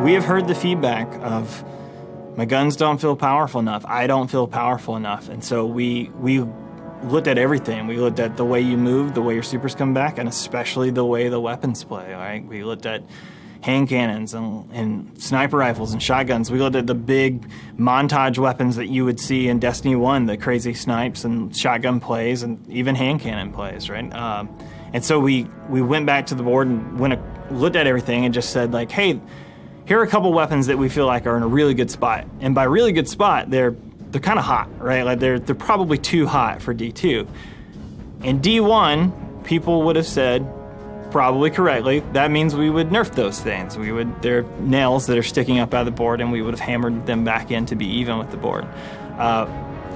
We have heard the feedback of, my guns don't feel powerful enough, I don't feel powerful enough, and so we looked at everything. We looked at the way you move, the way your supers come back, and especially the way the weapons play, right? We looked at hand cannons and sniper rifles and shotguns. We looked at the big montage weapons that you would see in Destiny 1, the crazy snipes and shotgun plays and even hand cannon plays, right? And so we went back to the board and looked at everything and just said, like, hey, here are a couple weapons that we feel like are in a really good spot. And by really good spot, they're kind of hot, right? Like they're probably too hot for D2. In D1, people would have said, probably correctly, that means we would nerf those things. They're nails that are sticking up out of the board, and we would have hammered them back in to be even with the board.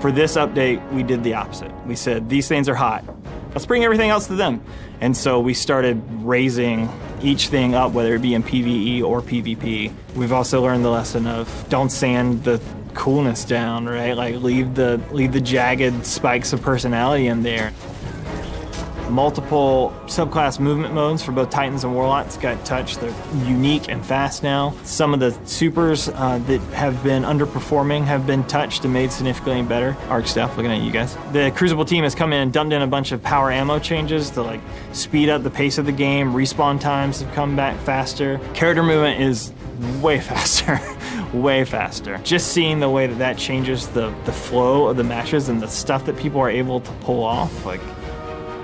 For this update, we did the opposite. We said, these things are hot. Let's bring everything else to them. And so we started raising each thing up, whether it be in PvE or PvP. We've also learned the lesson of don't sand the coolness down, right? Like leave the jagged spikes of personality in there. Multiple subclass movement modes for both Titans and Warlocks got touched. They're unique and fast now. Some of the supers that have been underperforming have been touched and made significantly better. Arc stuff, looking at you guys. The Crucible team has come in and dumped in a bunch of power ammo changes to like speed up the pace of the game. Respawn times have come back faster. Character movement is way faster. Way faster. Just seeing the way that changes the flow of the matches and the stuff that people are able to pull off, like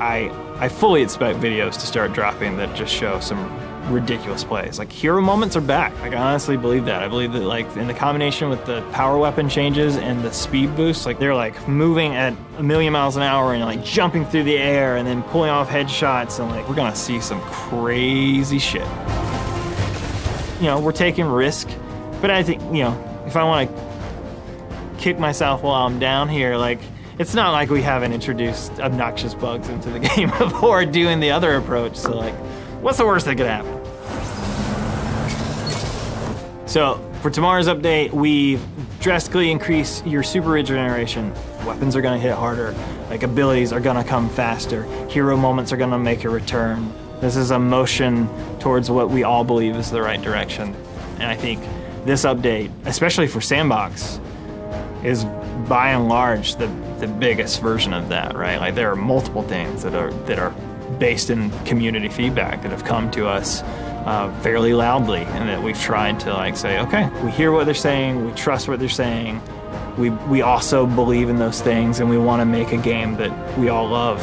I fully expect videos to start dropping that just show some ridiculous plays. Like hero moments are back. Like, I honestly believe that. I believe that like in the combination with the power weapon changes and the speed boost, like they're like moving at 1,000,000 miles an hour and like jumping through the air and then pulling off headshots, and like we're gonna see some crazy shit. You know, we're taking risk, but I think, you know, if I want to kick myself while I'm down here, like, it's not like we haven't introduced obnoxious bugs into the game before doing the other approach, so like, what's the worst that could happen? So, for tomorrow's update, we've drastically increased your super regeneration. Weapons are gonna hit harder, like abilities are gonna come faster, hero moments are gonna make a return. This is a motion towards what we all believe is the right direction. And I think this update, especially for Sandbox, is by and large the biggest version of that, right? Like there are multiple things that are based in community feedback that have come to us fairly loudly, and that we've tried to like say, okay, we hear what they're saying, we trust what they're saying, we also believe in those things, and we want to make a game that we all love.